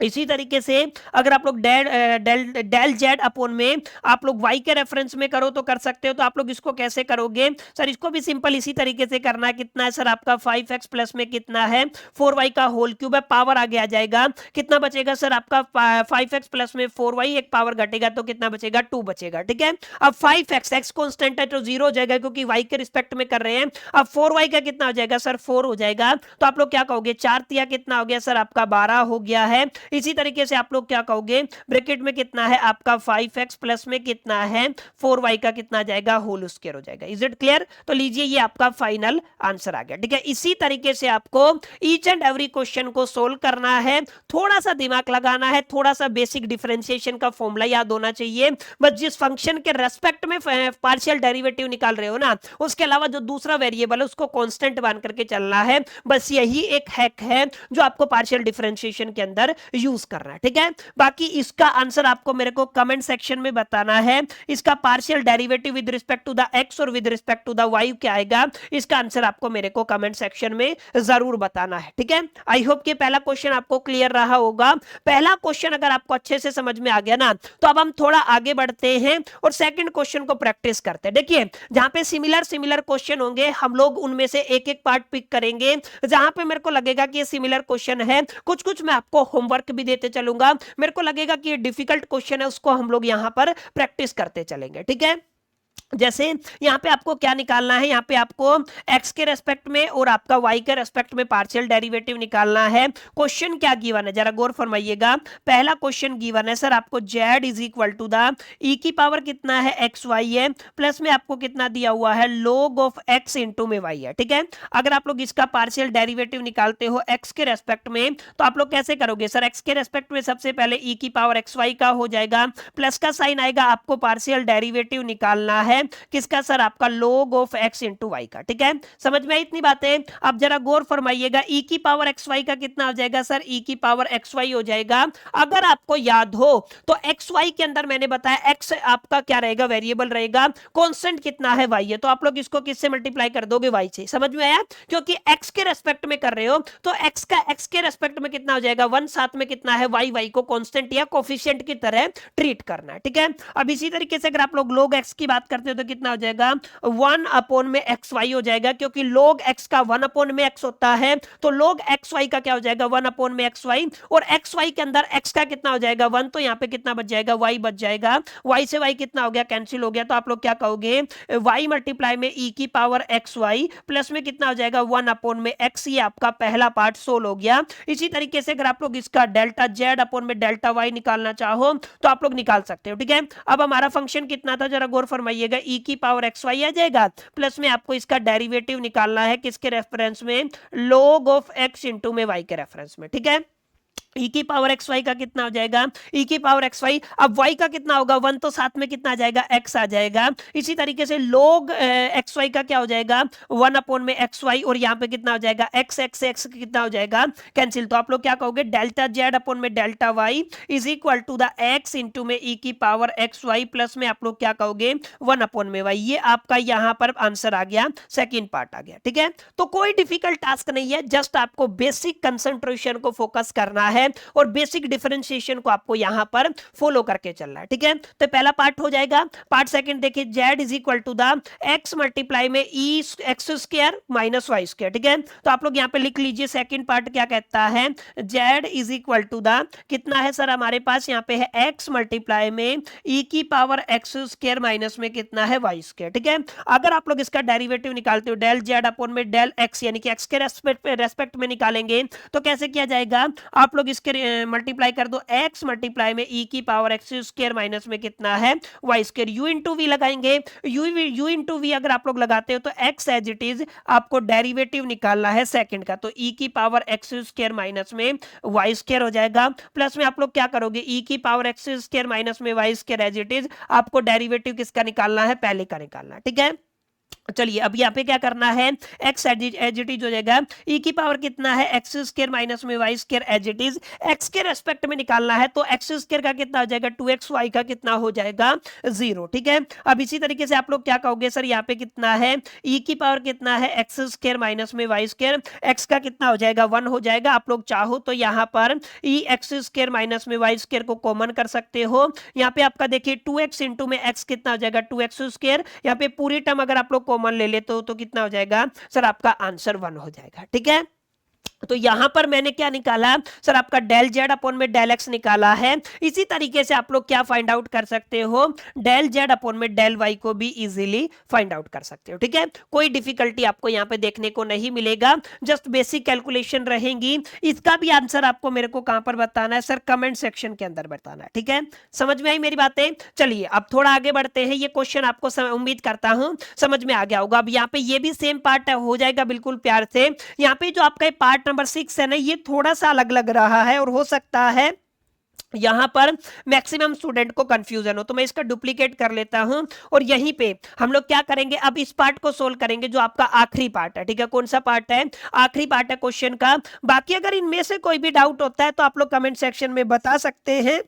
इसी तरीके से अगर आप लोग डेल जेड अपॉन में आप लोग y के रेफरेंस में करो तो कर सकते हो। तो आप लोग इसको कैसे करोगे सर, इसको भी सिंपल इसी तरीके से करना है। कितना है सर, आपका 5x प्लस में कितना है, 4y का होल क्यूब है, पावर आगे आ जाएगा, कितना बचेगा सर, आपका 5x प्लस में 4y, एक पावर घटेगा तो कितना बचेगा, 2 बचेगा। ठीक है, अब 5x x कांस्टेंट है तो 0 हो जाएगा क्योंकि y के रिस्पेक्ट में कर रहे हैं। अब 4y का कितना हो जाएगा सर, 4 हो जाएगा। तो आप लोग क्या कहोगे, 4 तिया कितना हो गया सर, आपका 12 हो गया है। इसी तरीके से आप लोग क्या कहोगे, ब्रैकेट में कितना है, आपका 5x प्लस में कितना है, 4y का कितना जाएगा, होल स्क्वायर हो जाएगा। Is it clear? तो लीजिए ये आपका फाइनल आंसर आ गया। ठीक है, इसी तरीके से आपको ईच एंड एवरी क्वेश्चन को सोल्व करना है, थोड़ा सा दिमाग लगाना है, थोड़ा सा बेसिक डिफरेंशिएशन का फॉर्मूला याद होना चाहिए। बस जिस फंक्शन के रेस्पेक्ट में पार्शियल डेरिवेटिव निकाल रहे हो ना, उसके अलावा जो दूसरा वेरिएबल है उसको कांस्टेंट मान करके चलना है। बस यही एक हैक है जो आपको पार्शियल डिफरेंशिएशन के अंदर यूज करना है। ठीक है, बाकी इसका आंसर आपको मेरे को कमेंट सेक्शन में बताना है। इसका partial derivative with respect to the x और with respect to the y क्या आएगा, इसका आंसर आपको मेरे को कमेंट सेक्शन में जरूर बताना है। ठीक है, आई होप कि पहला क्वेश्चन आपको क्लियर रहा होगा। पहला क्वेश्चन अगर आपको अच्छे से समझ में आ गया ना, तो अब हम थोड़ा आगे बढ़ते हैं और सेकंड क्वेश्चन को प्रैक्टिस करते हैं। देखिए जहां पे सिमिलर क्वेश्चन होंगे, हम लोग उनमें से एक एक पार्ट पिक करेंगे। जहां पे मेरे को लगेगा कि ये सिमिलर क्वेश्चन है, कुछ मैं आपको होमवर्क भी देते चलूंगा। मेरे को लगेगा कि ये डिफिकल्ट क्वेश्चन है, उसको हम लोग यहां पर प्रैक्टिस करते चलेंगे। ठीक है, जैसे यहाँ पे आपको क्या निकालना है, यहाँ पे आपको x के रेस्पेक्ट में और आपका y के रेस्पेक्ट में पार्शियल डेरिवेटिव निकालना है। क्वेश्चन क्या गिवन है, जरा गौर फरमाइएगा। पहला क्वेश्चन गिवन है सर, आपको z is equal to the e की पावर कितना है, एक्स वाई है, प्लस में आपको कितना दिया हुआ है, log ऑफ x इंटू में y है। ठीक है, अगर आप लोग इसका पार्शियल डेरिवेटिव निकालते हो x के रेस्पेक्ट में, तो आप लोग कैसे करोगे सर, x के रेस्पेक्ट में सबसे पहले e की पावर एक्स वाई का हो जाएगा, प्लस का साइन आएगा, आपको पार्शियल डेरिवेटिव निकालना है। है किसका सर, आपका log of x into y का। ठीक है, समझ में आई इतनी बातें। अब जरा गौर फरमाइएगा, e की पावर एक्स वाई का कितना हो जाएगा सर, e की पावर एक्स वाई हो जाएगा। अगर आपको याद हो तो एक्स वाई के अंदर मैंने बताया x आपका क्या रहेगा, वेरिएबल रहेगा, कांस्टेंट कितना है y है, तो आप लोग इसको किससे मल्टीप्लाई कर दोगे, y से। समझ में आया, क्योंकि x के रेस्पेक्ट में कर रहे हो तो x का x के रेस्पेक्ट में कितना हो जाएगा 1, साथ में कितना है y को कांस्टेंट या कोफिशिएंट की तरह ट्रीट करना है। ठीक है, अब इसी तरीके से अगर आप लोग log x की बात करते हो तो कितना हो जाएगा 1 अपॉन में एक्स वाई हो जाएगा, क्योंकि log x का 1 अपॉन में x होता है, तो log एक्स वाई का क्या हो जाएगा 1 अपॉन में एक्स वाई, और एक्स वाई के अंदर x का कितना हो जाएगा 1, तो यहाँ पे कितना बच जाएगा y बच जाएगा, y से y कितना हो गया, कैंसिल हो गया, तो आप लोग क्या कहोगे y मल्टीप्लाई में e की पावर एक्स वाई प्लस में कितना हो जाएगा 1 अपॉन में x, ये आपका पहला पार्ट सोल्व हो गया। इसी तरीके से अगर आप लोग इसका डेल्टा z अपॉन में डेल्टा y निकालना चाहो तो आप लोग निकाल सकते हो। ठीक है, अब हमारा फंक्शन कितना था, जरा गौर फरमाइएगा, e की पावर एक्स वाई आ जाएगा, प्लस में आपको इसका डेरिवेटिव निकालना है किसके रेफरेंस में, log ऑफ x इंटू में y के रेफरेंस में। ठीक है, e की पावर एक्स वाई का कितना हो जाएगा, e की पावर एक्स वाई, अब y का कितना होगा 1, तो साथ में कितना आ जाएगा x आ जाएगा। इसी तरीके से log एक्स वाई का क्या हो जाएगा 1 अपॉन में एक्स वाई, और यहाँ पे कितना हो जाएगा x कितना हो जाएगा कैंसिल, तो आप लोग क्या कहोगे डेल्टा z अपॉन में delta y is equal to the x into में e की पावर एक्स वाई प्लस में आप लोग क्या कहोगे 1 अपॉन में y। ये आपका यहाँ पर आंसर आ गया, सेकेंड पार्ट आ गया। ठीक है, तो कोई डिफिकल्ट टास्क नहीं है, जस्ट आपको बेसिक कंसंट्रेशन को फोकस करना है और बेसिक डिफरेंशिएशन को आपको यहां पर फॉलो करके चलना है। ठीक है, तो पहला पार्ट हो जाएगा। पार्ट सेकंड देखिए, z is equal to the x multiply में e x square minus y square. ठीक है, तो आप लोग यहां पे लिख लीजिए, सेकंड पार्ट क्या कहता है, z is equal to the कितना है सर, हमारे पास यहां पे है x मल्टीप्लाई में e की पावर एक्स स्क्वायर माइनस में कितना है वाई स्क्वायर। ठीक है, अगर आप लोग इसका डेरिवेटिव निकालते हो डेल z अपॉन में डेल x, यानी कि x के रेस्पेक्ट में निकालेंगे तो कैसे किया जाएगा, आप लोग इसके मल्टीप्लाई कर दो, x मल्टीप्लाई में e की पावर एक्स स्क्वायर माइनस में कितना है y square, u into v लगाएंगे, u इंटू वी अगर आप लोग लगाते हो तो x एज इट इज आपको डेरिवेटिव निकालना है सेकंड का, तो e की पावर एक्स स्क्वायर माइनस में y स्क्वायर हो जाएगा, प्लस में आप लोग क्या करोगे e की पावर एक्स स्क्वायर माइनस में y square as it is आपको डेरिवेटिव किसका निकालना है, पहले का निकालना। ठीक है, चलिए अब यहाँ पे क्या करना है, x एज इट इज हो जाएगा e की पावर कितना है एक्स स्क्वायर माइनस में y square as it is, x के रेस्पेक्ट में निकालना है, तो एक्स स्क्वायर का कितना हो जाएगा 2x, y का कितना हो जाएगा 0। ठीक है, अब इसी तरीके से आप लोग क्या कहोगे सर, यहाँ पे कितना है e की पावर कितना है एक्स स्क्वायर माइनस में वाई स्क्वायर, x का कितना हो जाएगा 1 हो जाएगा। आप लोग चाहो तो यहाँ पर e एक्स स्क्वायर माइनस में वाई स्क्वायर को कॉमन कर सकते हो, यहाँ पे आपका देखिए 2x इंटू में x कितना हो जाएगा 2x स्क्वायर, यहाँ पे पूरी टर्म अगर आप लोग कॉमन ले ले तो कितना हो जाएगा सर, आपका आंसर 1 हो जाएगा। ठीक है, तो यहां पर मैंने क्या निकाला सर, आपका डेल जेड अपॉन में डेल एक्स निकाला है। इसी तरीके से आप लोग क्या फाइंड आउट कर सकते हो, डेल जेड अपॉन में डेल वाई को भी इजीली फाइंड आउट कर सकते हो। ठीक है, कोई डिफिकल्टी आपको यहां पे देखने को नहीं मिलेगा, जस्ट बेसिक कैलकुलेशन रहेंगी। इसका भी आंसर आपको मेरे को कहां पर बताना है सर, कमेंट सेक्शन के अंदर बताना है। ठीक है, समझ में आई मेरी बातें। चलिए अब थोड़ा आगे बढ़ते हैं, ये क्वेश्चन आपको उम्मीद करता हूं समझ में आ गया होगा। अब यहाँ पे ये भी सेम पार्ट हो जाएगा बिल्कुल प्यार से। यहाँ पे जो आपका पार्ट नंबर 6 है ना, ये थोड़ा सा अलग लग रहा है और हो सकता है यहां पर मैक्सिमम स्टूडेंट को कंफ्यूजन हो, तो मैं इसका डुप्लीकेट कर लेता हूं और यहीं पे हम लोग क्या करेंगे, अब इस पार्ट को सोल्व करेंगे जो आपका आखिरी पार्ट है। ठीक है, कौन सा पार्ट है, आखिरी पार्ट है क्वेश्चन का। बाकी अगर इनमें से कोई भी डाउट होता है तो आप लोग कमेंट सेक्शन में बता सकते हैं,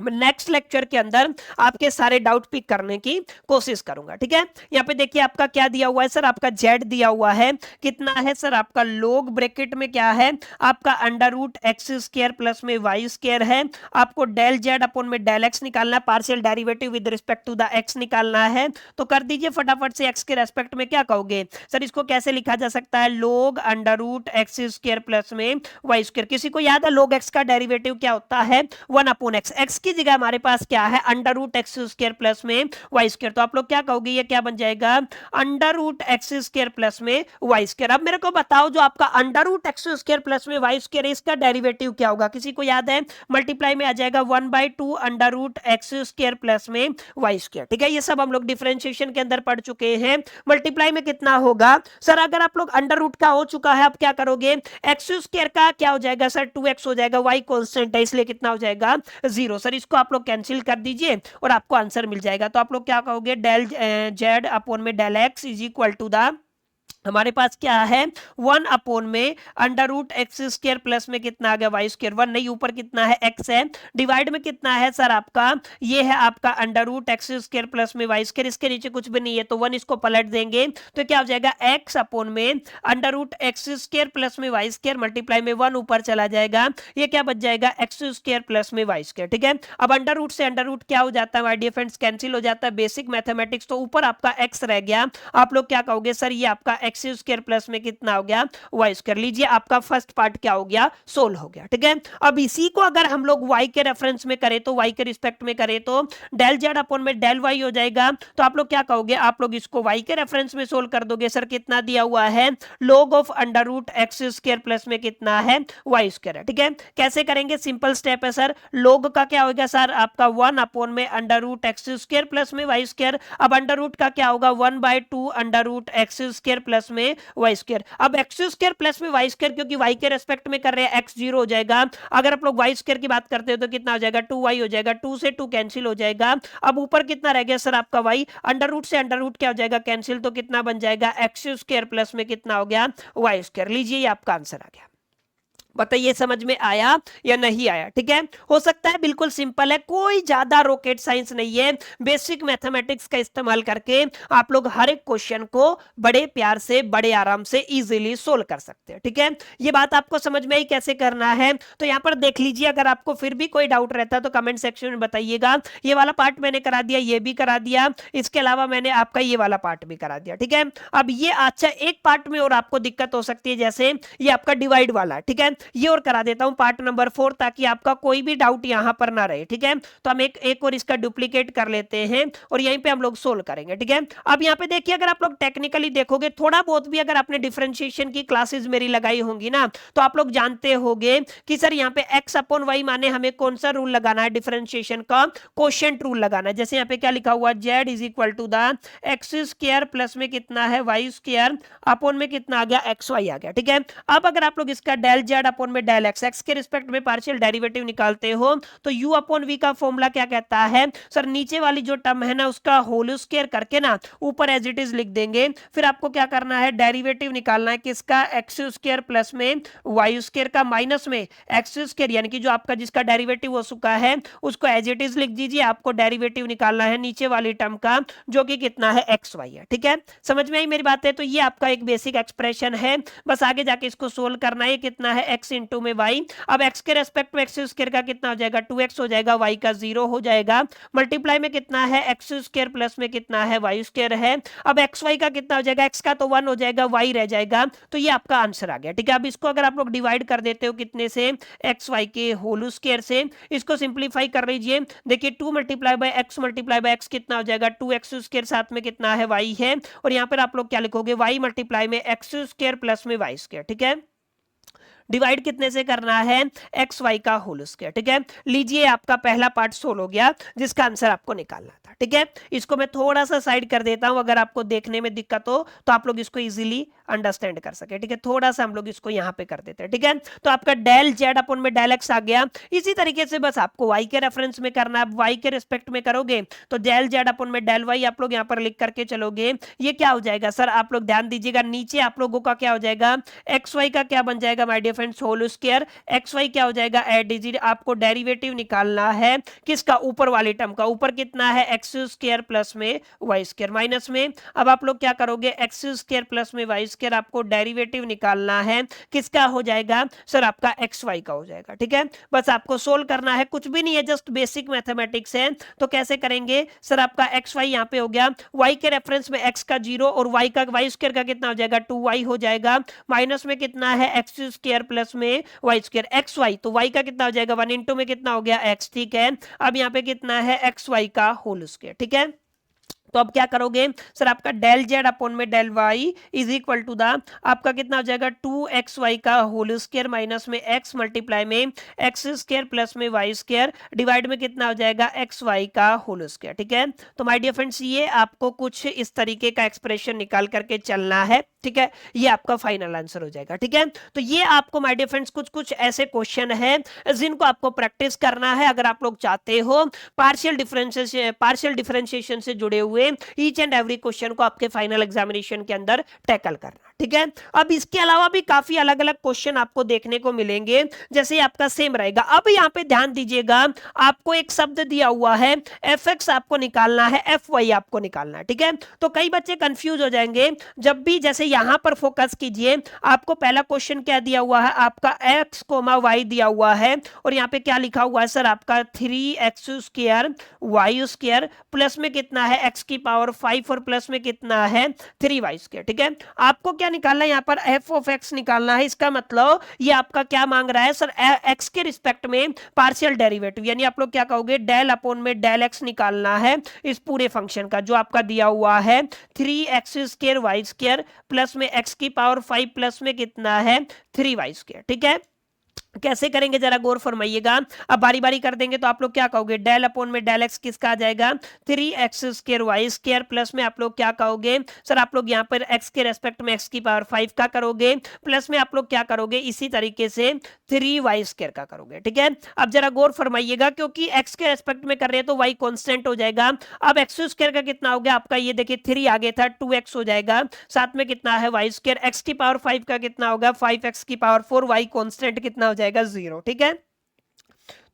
नेक्स्ट लेक्चर के अंदर आपके सारे डाउट पिक करने की कोशिश करूंगा। ठीक है, यहाँ पे देखिए आपका क्या दिया हुआ है सर, आपका z दिया हुआ है, कितना है सर, आपका लोग ब्रैकेट में क्या है, आपका under root x square plus में वाई स्क्वायर है। आपको डेल z अपॉन में डेल x निकालना है, partial derivative with respect to the x निकालना है, तो कर दीजिए फटाफट से। x के रेस्पेक्ट में क्या कहोगे सर, इसको कैसे लिखा जा सकता है, लोग under root x square plus में वाई स्क्वायर। किसी को याद है लोग x का डेरिवेटिव क्या होता है, 1 अपॉन x की जगह हमारे पास क्या है, under root x square plus में वाई स्क्वायर, तो आप लोग क्या कहोगे, ये क्या बन जाएगा, under root x square plus में वाई स्क्वायर। अब मेरे को बताओ जो आपका under root x square plus में वाई स्क्वायर है, इसका डेरिवेटिव क्या होगा, किसी को याद है, मल्टीप्लाई में आ जाएगा 1/2 under root x square plus में वाई स्क्वायर। ठीक है, ये सब हम लोग डिफरेंशिएशन के अंदर पढ़ चुके हैं। मल्टीप्लाई में कितना होगा सर, अगर आप लोग अंडर रूट का हो चुका है, अब क्या करोगे, एक्स स्क्वायर का क्या हो जाएगा सर 2x हो जाएगा, वाई कांस्टेंट है इसलिए कितना हो जाएगा 0। सर और इसको आप लोग कैंसिल कर दीजिए और आपको आंसर मिल जाएगा। तो आप लोग क्या कहोगे, डेल जेड अपॉन में del x is equal to the, हमारे पास क्या है 1 अपॉन में under root x square plus में कितना आ गया वाई स्क्र, 1 नहीं, ऊपर कितना है एक्स है, डिवाइड में कितना है सर आपका, ये है आपका under root x square plus में वाई स्क्र, इसके नीचे कुछ भी नहीं है तो 1 इसको पलट देंगे तो क्या हो जाएगा एक्स अपॉन में under root x square plus में वाई स्क्र मल्टीप्लाई में 1 ऊपर चला जाएगा, ये क्या बच जाएगा एक्स स्क्र प्लस में वाई स्क्र। ठीक है, अब अंडर रूट से अंडर रूट क्या हो जाता है माय डियर फ्रेंड्स, कैंसिल हो जाता है, बेसिक मैथमेटिक्स, तो ऊपर आपका एक्स रह गया, आप लोग क्या कहोगे सर ये आपका एक्स स्क्वायर प्लस में कितना हो गया वाई स्क्वायर। लीजिए आपका फर्स्ट पार्ट क्या हो गया, सोल्व हो गया। ठीक है, अब इसी को अगर हम लोग वाई के रेफरेंस में करें तो वाई के रिस्पेक्ट में करें तो डेल जेड अपॉन में डेल वाई हो जाएगा, तो आप लोग क्या कहोगे, आप लोग इसको वाई के रेफरेंस में सोल्व कर दोगे, सर कितना दिया हुआ है log of under root x square plus में कितना है वाई स्क्वायर है। ठीक है, कैसे करेंगे, सिंपल स्टेप है सर, log का क्या होगा सर आपका 1 अपॉन में under root x square plus में वाई स्क्वायर, अब अंडर रूट का क्या होगा 1/2 under root x square plus में वाई स्क्वायर, अब एक्स स्क्वायर प्लस में वाई स्क्वायर, क्योंकि वाई के रेस्पेक्ट में कर रहे हैं एक्स 0 हो जाएगा, अगर आप लोग वाई स्क्वायर की बात करते हो तो कितना हो जाएगा 2y हो जाएगा, 2 से 2 कैंसिल हो जाएगा, अब ऊपर कितना रह गया सर आपका y, अंडर रूट से अंडर रूट क्या हो जाएगा कैंसिल, तो कितना बन जाएगा एक्स स्क्वायर प्लस में कितना हो गया वाई स्क्वायर। लीजिए ये आपका आंसर आ गया, बताइए समझ में आया या नहीं आया। ठीक है, हो सकता है बिल्कुल सिंपल है, कोई ज्यादा रॉकेट साइंस नहीं है, बेसिक मैथमेटिक्स का इस्तेमाल करके आप लोग हर एक क्वेश्चन को बड़े प्यार से बड़े आराम से इजीली सोल्व कर सकते हैं। ठीक है, ये बात आपको समझ में आई कैसे करना है, तो यहां पर देख लीजिए, अगर आपको फिर भी कोई डाउट रहता है तो कमेंट सेक्शन में बताइएगा। ये वाला पार्ट मैंने करा दिया, ये भी करा दिया, इसके अलावा मैंने आपका ये वाला पार्ट भी करा दिया। ठीक है, अब ये अच्छा एक पार्ट में और आपको दिक्कत हो सकती है, जैसे ये आपका डिवाइड वाला। ठीक है, ये और करा देता हूं पार्ट नंबर 4 ताकि आपका कोई भी डाउट यहां पर ना रहे। ठीक है, तो हम एक और इसका डुप्लीकेट कर लेते हैं और यहीं पे हम लोग सोल्व करेंगे। ठीक है, अब यहां पे देखिए, अगर आप लोग टेक्निकली देखोगे थोड़ा बहुत भी, अगर आपने डिफरेंशिएशन की क्लासेस मेरी लगाई होंगी ना, तो आप लोग जानते होंगे कि सर यहां पे x अपॉन वाई माने हमें कौन सा रूल लगाना है, डिफरेंशिएशन का क्वोशिएंट रूल लगाना है। जैसे यहां पे क्या लिखा हुआ z is equal to the x square plus में कितना है वाई स्क्वायर अपॉन में कितना आ गया एक्स वाई आ गया। ठीक है, अब अगर आप लोग इसका डेल जेड अपॉन में डेल एक्स, एक्स के रिस्पेक्ट में पार्शियल डेरिवेटिव निकालते हो तो u अपॉन v का फॉर्मूला क्या कहता है सर, नीचे वाली जो टर्म है ना उसका होल स्क्वायर करके ना ऊपर एज इट इज लिख देंगे, फिर आपको क्या करना है डेरिवेटिव निकालना है किसका, एक्स स्क्वायर प्लस में वाई स्क्वायर का माइनस में एक्स स्क्वायर, यानी कि जो आपका जिसका डेरिवेटिव हो चुका है उसको एज इट इज लिख दीजिए, आपको डेरिवेटिव निकालना है नीचे वाली टर्म का जो कि कितना है एक्स वाई है। ठीक है, समझ में आई मेरी बात है, तो ये आपका एक बेसिक एक्सप्रेशन है, बस आगे जाके इसको सोल्व करना है, कितना है एक्स इंटू में वाई, अब x के रेस्पेक्ट में एक्स स्क्वायर का कितना हो जाएगा 2x हो जाएगा, y का 0 हो जाएगा, मल्टीप्लाई में कितना है एक्स स्क्वायर प्लस में कितना है वाई स्क्वायर है, अब xy का कितना हो जाएगा, x का तो 1 हो जाएगा, y रह जाएगा, तो ये आपका आंसर आ गया। ठीक है, अब इसको अगर आप लोग डिवाइड कर देते हो कितने से, xy के होल स्क्वायर से, इसको सिंप्लीफाई कर लीजिए, देखिए 2 मल्टीप्लाई बाय x कितना हो जाएगा 2x स्क्वायर, साथ में कितना है y है, और यहां पर आप लोग क्या लिखोगे y मल्टीप्लाई में एक्स स्क्वायर प्लस में वाई स्क्वायर। ठीक है, डिवाइड कितने से करना है एक्स वाई का होल स्क्वायर। ठीक है, लीजिए आपका पहला पार्ट सोल्व हो गया जिसका आंसर आपको निकालना था। ठीक है, इसको मैं थोड़ा सा साइड कर देता हूं, अगर आपको देखने में दिक्कत हो तो आप लोग इसको इजीली अंडरस्टैंड कर सके। ठीक है, थोड़ा सा हम लोग इसको यहां पे कर देते हैं। ठीक है, तो आपका डेल जेड अपॉन में डेल एक्स आ गया, इसी तरीके से बस आपको वाई के रेफरेंस में करना है, वाई के रिस्पेक्ट में करोगे तो डेल जेड अपॉन में डेल वाई आप लोग यहां पर लिख करके चलोगे, ये क्या हो जाएगा सर, आप लोग ध्यान दीजिएगा, नीचे आप लोगों का क्या हो जाएगा एक्स वाई का क्या बन जाएगा my dear friends whole square, x y क्या हो जाएगा एड दीजिए, आपको डेरिवेटिव निकालना है किसका, ऊपर वाली टर्म का, ऊपर कितना है एक्स स्क्वायर प्लस में वाई स्क्वायर माइनस में, अब आप लोग क्या करोगे एक्स स्क्वायर प्लस में वाई स्क्वायर, आपको डेरिवेटिव निकालना है किसका हो जाएगा सर आपका एक्स वाई का हो जाएगा। ठीक है, बस आपको सोल्व करना है, कुछ भी नहीं है, जस्ट बेसिक मैथमेटिक्स है। तो कैसे करेंगे सर, आपका एक्स वाई यहां पे हो गया, वाई के रेफरेंस में एक्स का 0 और वाई का वाई स्क्वायर का कितना हो जाएगा 2y हो जाएगा, माइनस में कितना है एक्स स्क्वायर प्लस में वाई स्क्वायर एक्स वाई, तो y का कितना हो जाएगा 1 इंटू में कितना हो गया x। ठीक है, अब यहाँ पे कितना है एक्स वाई का होल स्क्वायर। ठीक है, तो अब क्या करोगे सर, आपका डेल जेड अपॉन में del y is equal to the आपका कितना हो जाएगा 2xy का होल स्क्वायर माइनस में x मल्टीप्लाई में एक्स स्क्वायर प्लस में वाई स्क्वायर डिवाइड में कितना हो जाएगा xy का होल स्क्वायर। ठीक है, तो माय डियर फ्रेंड्स ये आपको कुछ इस तरीके का एक्सप्रेशन निकाल करके चलना है। ठीक है, ये आपका फाइनल आंसर हो जाएगा। ठीक है, तो ये आपको माय डियर फ्रेंड्स कुछ कुछ ऐसे क्वेश्चन है जिनको आपको प्रैक्टिस करना है अगर आप लोग चाहते हो पार्शियल डिफरेंशिएशन से जुड़े हुए ईच एंड एवरी क्वेश्चन को आपके फाइनल एग्जामिनेशन के अंदर टैकल करना। ठीक है, अब इसके अलावा भी काफी अलग अलग क्वेश्चन आपको देखने को मिलेंगे, जैसे आपका सेम रहेगा। अब यहाँ पे ध्यान दीजिएगा, आपको एक शब्द दिया हुआ है एफ एक्स आपको निकालना है, एफ वाई आपको निकालना है। ठीक है, तो कई बच्चे कंफ्यूज हो जाएंगे जब भी, जैसे यहां पर फोकस कीजिए, आपको पहला क्वेश्चन क्या दिया हुआ है, आपका एक्स कोमा वाई दिया हुआ है और यहाँ पे क्या लिखा हुआ है सर, आपका 3x square y square plus में कितना है x की पावर 5 और प्लस में कितना है 3y स्क्वायर। ठीक है, आपको क्या निकालना है यहाँ पर f ऑफ x निकालना है। इसका मतलब ये आपका क्या मांग रहा है सर, x के रिस्पेक्ट में पार्शियल डेरिवेटिव, यानी आप लोग क्या कहोगे डेल अपॉन में डेल x निकालना है इस पूरे फंक्शन का जो आपका दिया हुआ है 3x square y square plus में x की पावर 5 प्लस में कितना है 3y स्क्वायर। ठीक है, कैसे करेंगे जरा गौर फरमाइएगा। अब बारी बारी कर देंगे तो आप लोग क्या कहोगे, डेल अपॉन में डेल एक्स किसका आ जाएगा 3x square y square plus में आप लोग क्या कहोगे सर, आप लोग यहाँ पर x के रेस्पेक्ट में x की पावर 5 का करोगे प्लस में आप लोग क्या करोगे इसी तरीके से 3y स्क्वायर का करोगे। ठीक है, अब जरा गौर फरमाइएगा, क्योंकि x के रेस्पेक्ट में कर रहे हैं तो y कांस्टेंट हो जाएगा। अब x स्क्वायर का कितना हो गया आपका, ये देखिए 3 आगे था 2x हो जाएगा, साथ में कितना है y स्क्वायर, x की पावर 5 का कितना होगा 5x की पावर 4, y कांस्टेंट कितना हो जाएगा 0। ठीक है,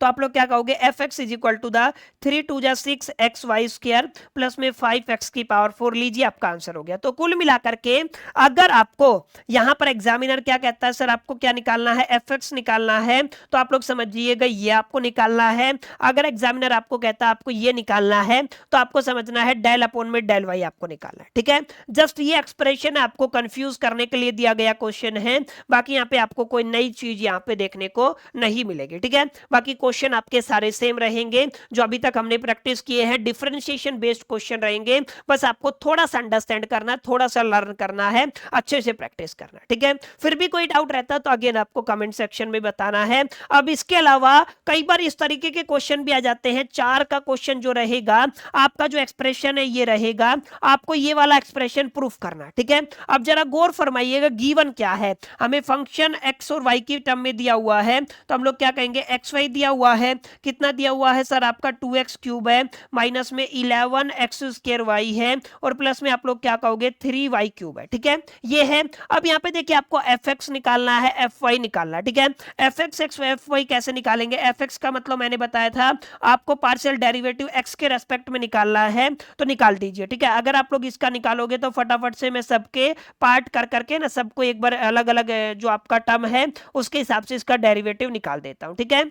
तो आप लोग क्या कहोगे f x is equal to the 3 2 जा 6 एक्स वाई स्क्वायर प्लस में 5x की पावर 4। लीजिए आपका आंसर हो गया। तो कुल मिलाकर के अगर आपको यहां पर एग्जामिनर क्या कहता है सर, आपको क्या निकालना है एफ एक्स निकालना है, तो आप लोग समझिएगा ये आपको निकालना है। अगर एग्जामिनर आपको कहता है आपको ये निकालना है तो आपको समझना है डेल अपॉन में डेल वाई आपको निकालना है। ठीक है, जस्ट ये एक्सप्रेशन आपको कंफ्यूज करने के लिए दिया गया क्वेश्चन है, बाकी यहाँ पे आपको कोई नई चीज यहाँ पे देखने को नहीं मिलेगी। ठीक है, बाकी क्वेश्चन आपके सारे सेम रहेंगे जो अभी तक हमने प्रैक्टिस किए हैं, डिफरेंशिएशन बेस्ड क्वेश्चन रहेंगे। बस आपको थोड़ा सा अंडरस्टैंड करना, थोड़ा सा लर्न करना है, अच्छे से प्रैक्टिस करना है। ठीक है, फिर भी कोई डाउट रहता तो अगेन आपको कमेंट सेक्शन में बताना है। अब इसके अलावा कई बार इस तरीके के क्वेश्चन भी आ जाते हैं, 4 का क्वेश्चन जो रहेगा आपका जो एक्सप्रेशन है ये रहेगा, आपको ये वाला एक्सप्रेशन प्रूफ करना। ठीक है, अब जरा गौर फरमाइएगा, गिवन क्या है, हमें फंक्शन x और y की टर्म में दिया हुआ है, तो हम लोग क्या कहेंगे xy दिया हुआ है, कितना दिया हुआ है सर आपका 2x क्यूब है माइनस में 11x स्क्वायर y है और प्लस में आप लोग क्या कहोगे 3y क्यूब है। ठीक है, ये है। अब यहाँ पे देखिए आपको fx निकालना है, fy निकालना है। ठीक है, fx fy कैसे निकालेंगे, fx का मतलब मैंने बताया था आपको पार्शियल डेरिवेटिव x के रेस्पेक्ट में निकालना है, तो निकाल दीजिए। ठीक है, अगर आप लोग इसका निकालोगे तो फटाफट से मैं सबके पार्ट कर करके ना सबको एक बार अलग अलग जो आपका टर्म है उसके हिसाब से इसका डेरिवेटिव निकाल देता हूं। ठीक है,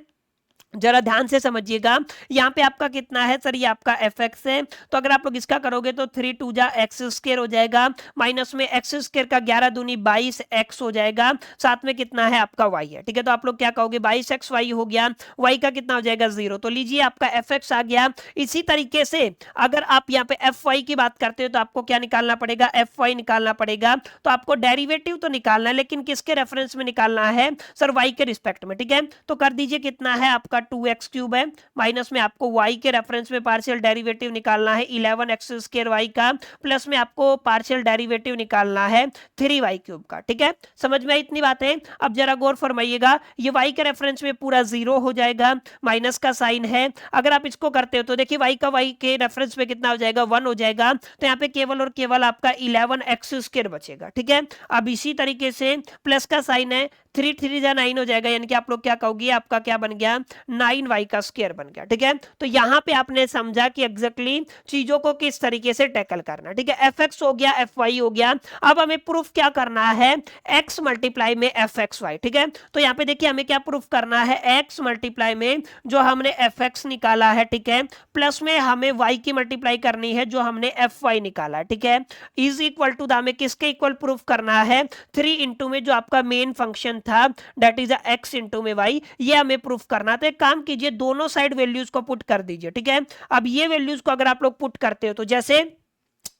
जरा ध्यान से समझिएगा, यहाँ पे आपका कितना है सर, ये आपका एफ एक्स है, तो अगर आप लोग इसका करोगे तो 3 2 जा एक्स स्क्वायर हो जाएगा माइनस में एक्स स्क्वायर का 11 दूनी 22 एक्स हो जाएगा, साथ में कितना है आपका वाई है। ठीक है, तो आप लोग क्या कहोगे 22 एक्स वाई हो गया, वाई का कितना हो जाएगा 0, तो लीजिए आपका एफ एक्स आ गया। इसी तरीके से अगर आप यहाँ पे एफ वाई की बात करते हो तो आपको क्या निकालना पड़ेगा, एफ वाई निकालना पड़ेगा। तो आपको डेरिवेटिव तो निकालना है लेकिन किसके रेफरेंस में निकालना है सर, वाई के रिस्पेक्ट में। ठीक है, तो कर दीजिए कितना है आपका 2x क्यूब है माइनस में आपको y के रेफरेंस में पार्शियल डेरिवेटिव निकालना है 11x स्क्वायर y का प्लस में आपको पार्शियल डेरिवेटिव निकालना है 3y क्यूब का। ठीक है, समझ में आई इतनी बात है। अब जरा गौर फरमाइएगा, ये y के रेफरेंस में पूरा 0 हो जाएगा, माइनस का साइन है। अगर आप इसको करते हो तो देखिए y का y के रेफरेंस में कितना हो जाएगा 1 हो जाएगा, तो यहाँ पे केवल और केवल आपका 11x स्क्वायर बचेगा। ठीक है, अब इसी तरीके से प्लस का साइन है, 3 3 जा 9 हो जाएगा, यानी कि आप लोग क्या कहोगे आपका क्या बन गया 9y का स्क्वायर बन गया। ठीक है, तो यहां पे आपने समझा कि एग्जैक्टली चीजों को किस तरीके से टैकल करना। ठीक है, एफ एक्स हो गया, एफ वाई हो गया। अब हमें प्रूफ क्या करना है, x मल्टीप्लाई में एफ एक्स वाई। ठीक है, तो यहाँ पे देखिए हमें क्या प्रूफ करना है, x मल्टीप्लाई में जो हमने एफ एक्स निकाला है, ठीक है, प्लस में हमें y की मल्टीप्लाई करनी है जो हमने एफ वाई निकाला है। ठीक है, इज इक्वल टू हमें किसके इक्वल प्रूफ करना है 3 इंटू में जो आपका मेन फंक्शन था दैट इज x इंटू में y, ये हमें प्रूफ करना। तो एक काम कीजिए दोनों साइड वैल्यूज को पुट कर दीजिए। ठीक है, अब ये वैल्यूज को अगर आप लोग पुट करते हो तो जैसे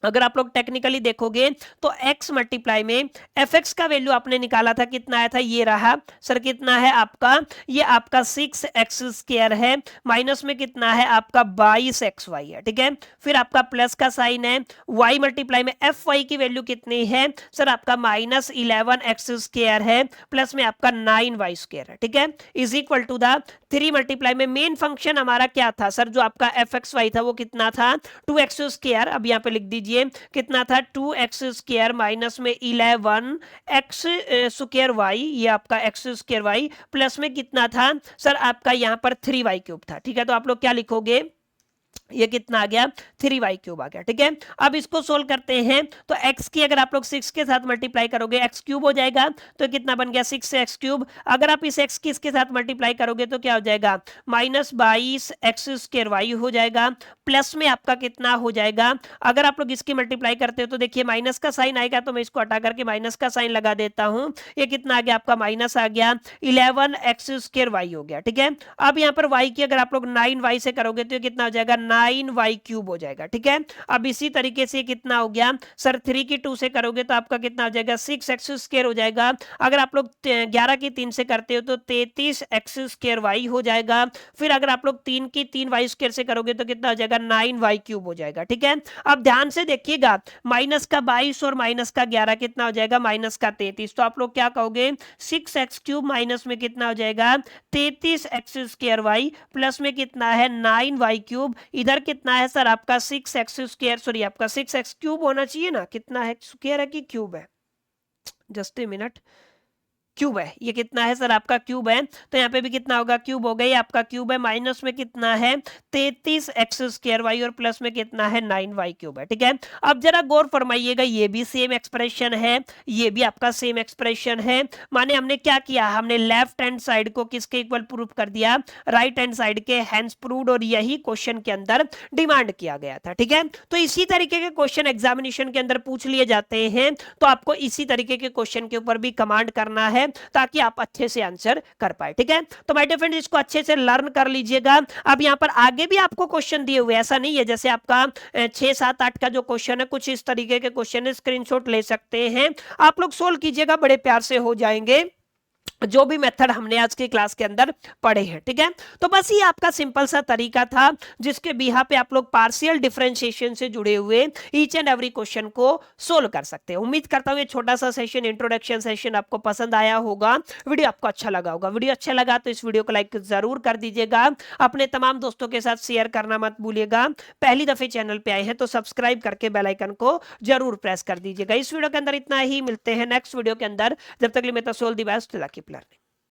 अगर आप लोग टेक्निकली देखोगे तो x मल्टीप्लाई में fx का वैल्यू आपने निकाला था, कितना आया था, ये रहा सर, कितना है आपका, ये आपका 6x² है, माइनस में कितना है आपका 22xy है, ठीक है। फिर आपका प्लस का साइन है, y मल्टीप्लाई में fy की वैल्यू कितनी है सर, आपका -11x² है, प्लस में आपका 9y² है, ठीक है, is equal to the 3 multiply में मेन फंक्शन हमारा क्या था सर, जो आपका fxy था वो कितना था 2x², अब यहाँ पे लिख दीजिए कितना था 2x² माइनस में 11x²y, ये आपका x²y, प्लस में कितना था सर आपका यहाँ पर 3y³ था, ठीक है। तो आप लोग क्या लिखोगे, ये कितना आ गया 3y³ आ गया, ठीक है। अब इसको सोल्व करते हैं तो x की अगर आप लोग 6 के साथ मल्टीप्लाई करोगे x³ हो जाएगा, तो कितना बन गया 6x³। अगर आप इस x की इसके साथ मल्टीप्लाई करोगे तो क्या हो जाएगा -22x² हो जाएगा, प्लस में आपका कितना हो जाएगा, अगर आप लोग इसकी मल्टीप्लाई करते हो तो देखिए माइनस का साइन आएगा, तो मैं इसको हटा करके माइनस का साइन लगा देता हूं, ये कितना आ गया आपका माइनस आ गया 11x² हो गया, ठीक है। अब यहाँ पर y की अगर आप लोग 9y से करोगे तो ये कितना हो जाएगा 9y³ हो जाएगा, ठीक है। अब इसी तरीके से कितना हो गया सर, 3 की 2 से करोगे तो आपका कितना हो जाएगा 6x² हो जाएगा, अगर आप लोग 11 की 3 से करते हो तो 33x² हो जाएगा, फिर अगर आप लोग 3 की 3y² से करोगे तो कितना हो जाएगा 9y³ हो जाएगा, ठीक है। अब ध्यान से देखिएगा, माइनस का 22 और माइनस का 11 कितना हो जाएगा माइनस का 33, तो आप लोग क्या कहोगे 6x³ माइनस में कितना हो जाएगा 33x²y, प्लस में कितना है 9y³, इधर कितना है सर आपका 6x², सॉरी आपका 6x³ होना चाहिए ना, कितना है स्क्वायर है कि क्यूब है, जस्ट ए मिनट, क्यूब है, ये कितना है सर आपका क्यूब है, तो यहाँ पे भी कितना होगा क्यूब हो गई, आपका क्यूब है, माइनस में कितना है 33x²y और प्लस में कितना है 9y³ है, ठीक है। अब जरा गौर फरमाइएगा, ये भी सेम एक्सप्रेशन है, ये भी आपका सेम एक्सप्रेशन है, माने हमने क्या किया, हमने लेफ्ट हैंड साइड को किसके इक्वल प्रूफ कर दिया, राइट हैंड साइड के, हैंस प्रूव्ड, और यही क्वेश्चन के अंदर डिमांड किया गया था, ठीक है। तो इसी तरीके के क्वेश्चन एग्जामिनेशन के अंदर पूछ लिए जाते हैं, तो आपको इसी तरीके के क्वेश्चन के ऊपर भी कमांड करना है ताकि आप अच्छे से आंसर कर पाए, ठीक है। तो माय डियर फ्रेंड्स, इसको अच्छे से लर्न कर लीजिएगा। अब यहां पर आगे भी आपको क्वेश्चन दिए हुए, ऐसा नहीं है जैसे आपका 6, 7, 8 का जो क्वेश्चन है, कुछ इस तरीके के क्वेश्चन है, स्क्रीनशॉट ले सकते हैं, आप लोग सोल्व कीजिएगा, बड़े प्यार से हो जाएंगे, जो भी मेथड हमने आज की क्लास के अंदर पढ़े हैं, ठीक है। तो बस ये आपका सिंपल सा तरीका था जिसके बिहा पे आप लोग पार्शियल डिफरेंशिएशन से जुड़े हुए ईच एंड एवरी क्वेश्चन को सोल्व कर सकते हैं। उम्मीद करता हूं ये छोटा सा सेशन, इंट्रोडक्शन सेशन आपको पसंद आया होगा, वीडियो आपको अच्छा लगा होगा। वीडियो अच्छा लगा तो इस वीडियो को लाइक जरूर कर दीजिएगा, अपने तमाम दोस्तों के साथ शेयर करना मत भूलिएगा। पहली दफे चैनल पे आए हैं तो सब्सक्राइब करके बेल आइकन को जरूर प्रेस कर दीजिएगा। इस वीडियो के अंदर इतना ही, मिलते हैं नेक्स्ट वीडियो के अंदर, जब तक के लिए मैं तो सोल दी बेस्ट, लकी प्लेयर।